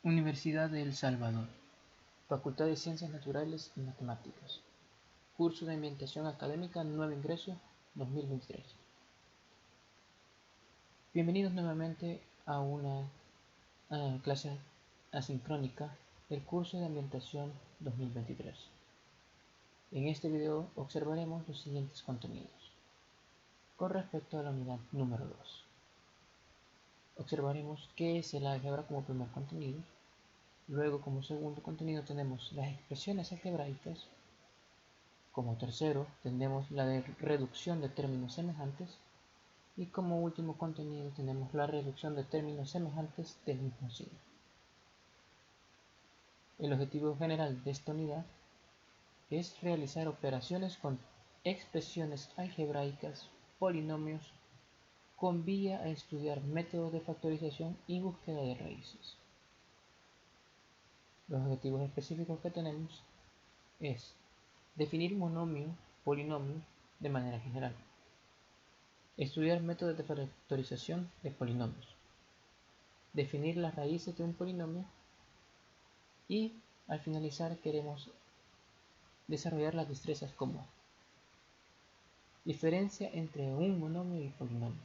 Universidad de El Salvador, Facultad de Ciencias Naturales y Matemáticas, Curso de Ambientación Académica, nuevo ingreso 2023. Bienvenidos nuevamente a una clase asincrónica del curso de Ambientación 2023. En este video observaremos los siguientes contenidos. Con respecto a la unidad número 2, observaremos qué es el álgebra como primer contenido. Luego, como segundo contenido, tenemos las expresiones algebraicas. Como tercero, tenemos la de reducción de términos semejantes. Y como último contenido, tenemos la reducción de términos semejantes del mismo signo. El objetivo general de esta unidad es realizar operaciones con expresiones algebraicas, polinomios, con vía a estudiar métodos de factorización y búsqueda de raíces. Los objetivos específicos que tenemos es definir monomio, polinomio de manera general, estudiar métodos de factorización de polinomios, definir las raíces de un polinomio y al finalizar queremos desarrollar las destrezas como diferencia entre un monomio y polinomio,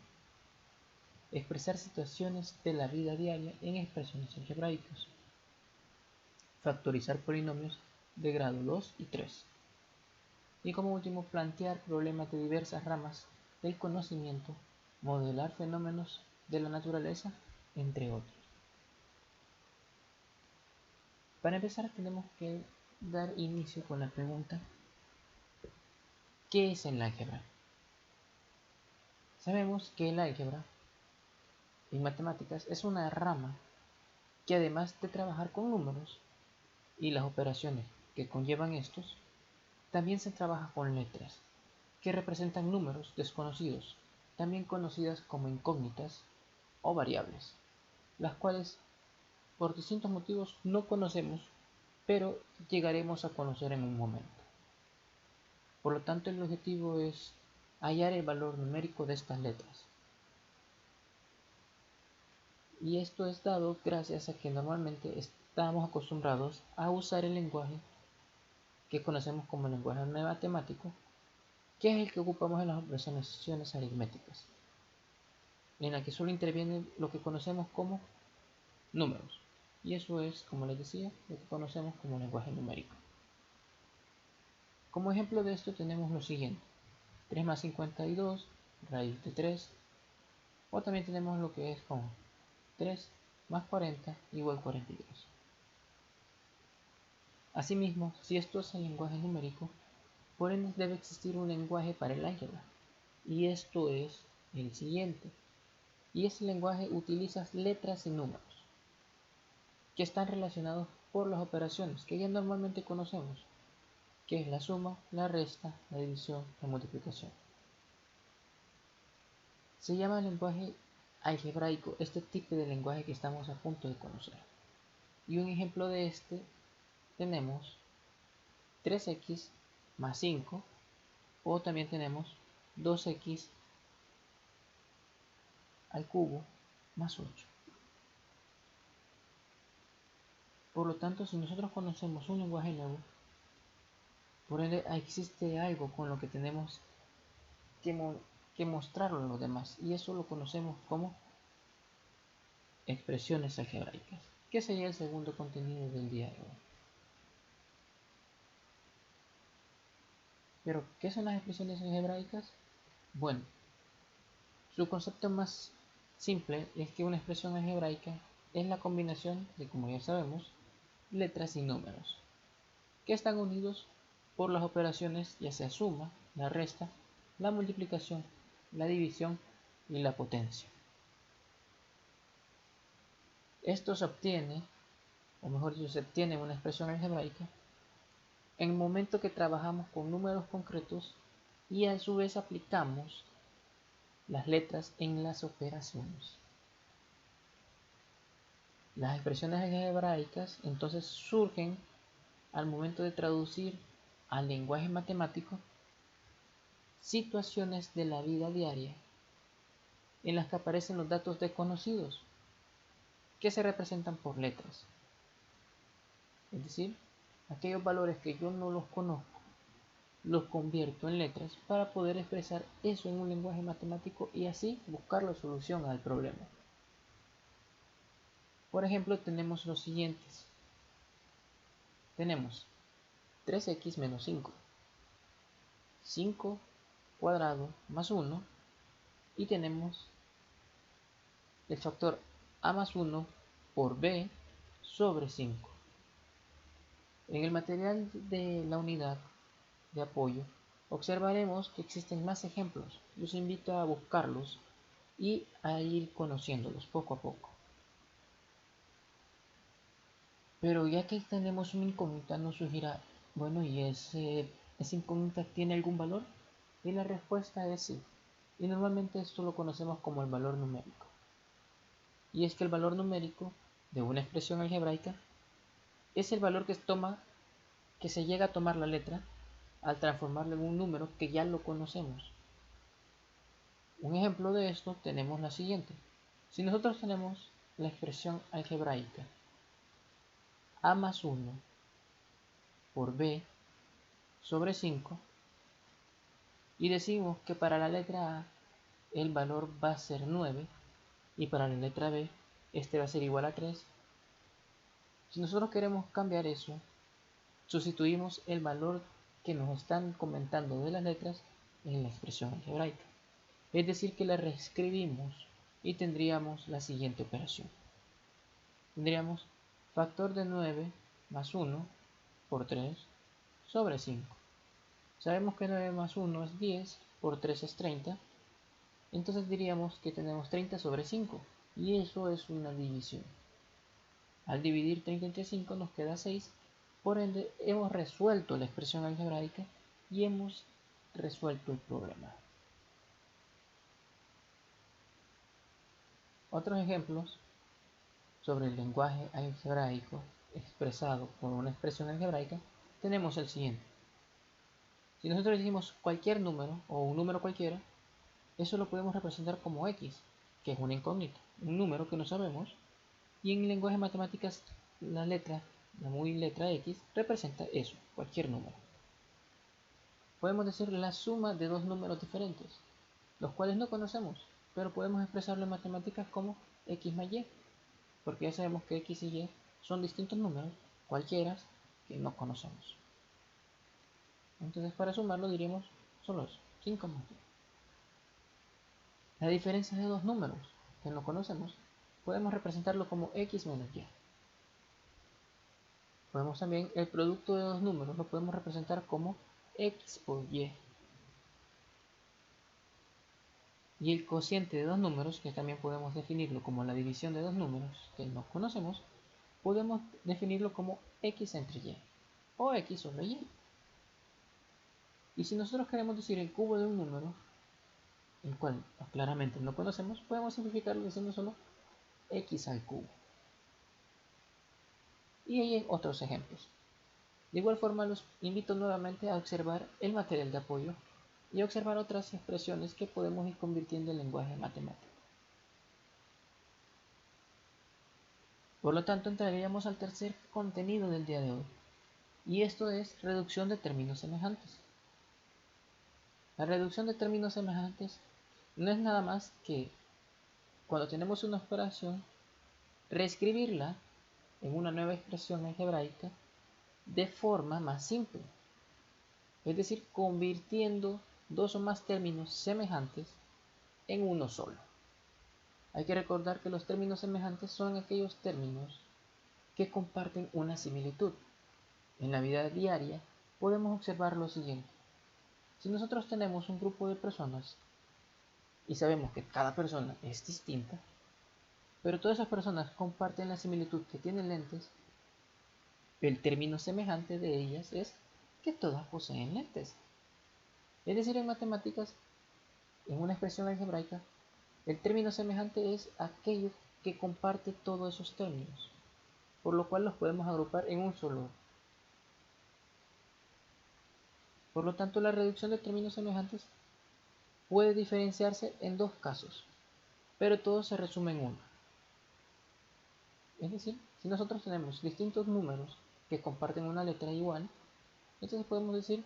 expresar situaciones de la vida diaria en expresiones algebraicas, factorizar polinomios de grado 2 y 3 y como último plantear problemas de diversas ramas del conocimiento, modelar fenómenos de la naturaleza, entre otros. Para empezar tenemos que dar inicio con la pregunta: ¿qué es el álgebra? Sabemos que el álgebra en matemáticas es una rama que, además de trabajar con números y las operaciones que conllevan estos, también se trabaja con letras que representan números desconocidos, también conocidas como incógnitas o variables, las cuales por distintos motivos no conocemos, pero llegaremos a conocer en un momento. Por lo tanto, el objetivo es hallar el valor numérico de estas letras. Y esto es dado gracias a que normalmente estamos acostumbrados a usar el lenguaje que conocemos como el lenguaje matemático, que es el que ocupamos en las operaciones aritméticas, en la que solo interviene lo que conocemos como números. Y eso es, como les decía, lo que conocemos como lenguaje numérico. Como ejemplo de esto tenemos lo siguiente: 3 más 52, raíz de 3, o también tenemos lo que es como 3 más 40 igual 42. Asimismo, si esto es el lenguaje numérico, por ende debe existir un lenguaje para el álgebra, y esto es el siguiente. Y ese lenguaje utiliza letras y números que están relacionados por las operaciones que ya normalmente conocemos, que es la suma, la resta, la división, la multiplicación. Se llama lenguaje algebraico este tipo de lenguaje que estamos a punto de conocer. Y un ejemplo de este tenemos 3x más 5, o también tenemos 2x al cubo más 8. Por lo tanto, si nosotros conocemos un lenguaje nuevo, por ende existe algo con lo que tenemos que mostrarlo a los demás, y eso lo conocemos como expresiones algebraicas, que sería el segundo contenido del día de hoy. Pero, ¿qué son las expresiones algebraicas? Bueno, su concepto más simple es que una expresión algebraica es la combinación de, como ya sabemos, letras y números, que están unidos por las operaciones ya sea suma, la resta, la multiplicación, la división y la potencia. Esto se obtiene, o mejor dicho, se obtiene una expresión algebraica en el momento que trabajamos con números concretos y a su vez aplicamos las letras en las operaciones. Las expresiones algebraicas entonces surgen al momento de traducir al lenguaje matemático situaciones de la vida diaria en las que aparecen los datos desconocidos que se representan por letras. Es decir, aquellos valores que yo no los conozco, los convierto en letras para poder expresar eso en un lenguaje matemático y así buscar la solución al problema. Por ejemplo, tenemos los siguientes. Tenemos 3x menos 5, 5 cuadrado más 1, y tenemos el factor a más 1 por b sobre 5. En el material de la unidad de apoyo observaremos que existen más ejemplos. Los invito a buscarlos y a ir conociéndolos poco a poco. Pero ya que tenemos una incógnita, nos surgirá, bueno, ¿y esa incógnita tiene algún valor? Y la respuesta es sí. Y normalmente esto lo conocemos como el valor numérico. Y es que el valor numérico de una expresión algebraica es el valor que se llega a tomar la letra al transformarlo en un número que ya lo conocemos. Un ejemplo de esto tenemos la siguiente. Si nosotros tenemos la expresión algebraica a más 1 por b sobre 5 y decimos que para la letra a el valor va a ser 9 y para la letra b este va a ser igual a 3, si nosotros queremos cambiar eso, sustituimos el valor que nos están comentando de las letras en la expresión algebraica. Es decir, que la reescribimos y tendríamos la siguiente operación. Tendríamos factor de 9 más 1 por 3 sobre 5. Sabemos que 9 más 1 es 10, por 3 es 30. Entonces diríamos que tenemos 30 sobre 5. Y eso es una división. Al dividir 30 entre 5 nos queda 6. Por ende, hemos resuelto la expresión algebraica y hemos resuelto el problema. Otros ejemplos sobre el lenguaje algebraico expresado por una expresión algebraica tenemos el siguiente. Si nosotros decimos cualquier número o un número cualquiera, eso lo podemos representar como x, que es una incógnita, un número que no sabemos, y en lenguaje de matemáticas la muy letra x representa eso, cualquier número. Podemos decir la suma de dos números diferentes, los cuales no conocemos, pero podemos expresarlo en matemáticas como x más y, porque ya sabemos que x y y son distintos números, cualquiera, que no conocemos. Entonces para sumarlo diríamos solo eso, 5 más y. La diferencia de dos números que no conocemos podemos representarlo como x menos y. Podemos también el producto de dos números lo podemos representar como x por y. Y el cociente de dos números, que también podemos definirlo como la división de dos números que no conocemos, podemos definirlo como x entre y o x sobre y. Y si nosotros queremos decir el cubo de un número, el cual claramente no conocemos, podemos simplificarlo diciendo solo x al cubo. Y hay otros ejemplos. De igual forma los invito nuevamente a observar el material de apoyo y a observar otras expresiones que podemos ir convirtiendo en lenguaje matemático. Por lo tanto, entraríamos al tercer contenido del día de hoy, y esto es reducción de términos semejantes. La reducción de términos semejantes no es nada más que cuando tenemos una operación, reescribirla en una nueva expresión algebraica de forma más simple, es decir, convirtiendo dos o más términos semejantes en uno solo. Hay que recordar que los términos semejantes son aquellos términos que comparten una similitud. En la vida diaria podemos observar lo siguiente. Si nosotros tenemos un grupo de personas y sabemos que cada persona es distinta, pero todas esas personas comparten la similitud que tienen lentes, el término semejante de ellas es que todas poseen lentes. Es decir, en matemáticas, en una expresión algebraica, el término semejante es aquello que comparte todos esos términos, por lo cual los podemos agrupar en un solo. Por lo tanto, la reducción de términos semejantes puede diferenciarse en dos casos, pero todo se resume en uno. Es decir, si nosotros tenemos distintos números que comparten una letra igual, entonces podemos decir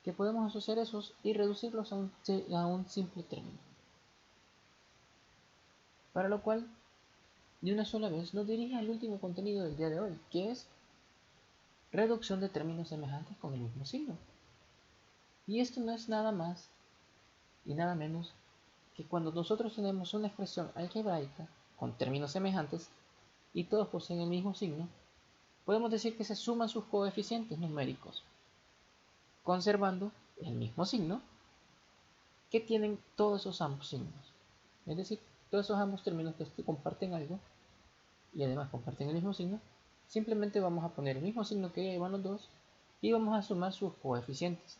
que podemos asociar esos y reducirlos a un simple término. Para lo cual, de una sola vez, nos dirige al último contenido del día de hoy, que es reducción de términos semejantes con el mismo signo. Y esto no es nada más y nada menos que cuando nosotros tenemos una expresión algebraica con términos semejantes y todos poseen el mismo signo, podemos decir que se suman sus coeficientes numéricos, conservando el mismo signo que tienen todos esos ambos signos. Es decir, todos esos ambos términos que comparten algo y además comparten el mismo signo, simplemente vamos a poner el mismo signo que llevan los dos y vamos a sumar sus coeficientes.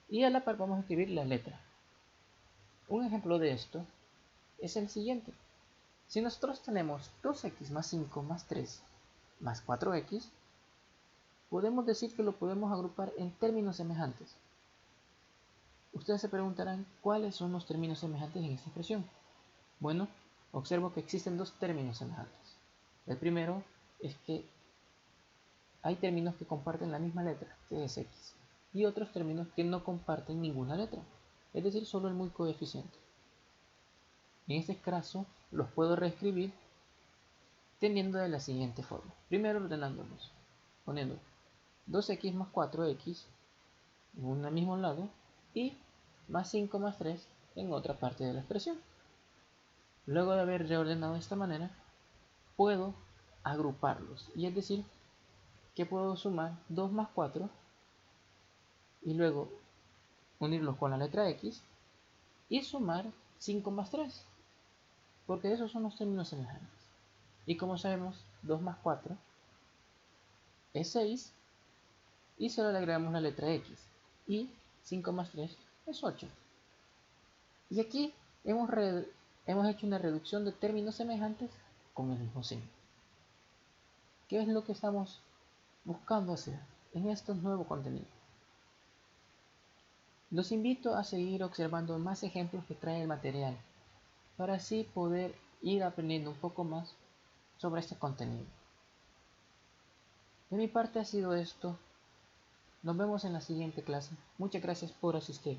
Y a la par vamos a escribir la letra. Un ejemplo de esto es el siguiente. Si nosotros tenemos 2x más 5 más 3 más 4x, podemos decir que lo podemos agrupar en términos semejantes. Ustedes se preguntarán cuáles son los términos semejantes en esta expresión. Bueno, observo que existen dos términos semejantes. El primero es que hay términos que comparten la misma letra, que es x, y otros términos que no comparten ninguna letra, es decir, solo el muy coeficiente. En este caso, los puedo reescribir teniendo de la siguiente forma. Primero ordenándolos, poniendo 2x más 4x en un mismo lado y más 5 más 3 en otra parte de la expresión. Luego de haber reordenado de esta manera, puedo agruparlos, y es decir, que puedo sumar 2 más 4 y luego unirlos con la letra x y sumar 5 más 3, porque esos son los términos semejantes. Y como sabemos, 2 más 4 es 6 y solo le agregamos la letra x, y 5 más 3 es 8. Y aquí hemos hecho una reducción de términos semejantes con el mismo signo. ¿Qué es lo que estamos buscando hacer en este nuevo contenido? Los invito a seguir observando más ejemplos que trae el material, para así poder ir aprendiendo un poco más sobre este contenido. De mi parte ha sido esto. Nos vemos en la siguiente clase. Muchas gracias por asistir.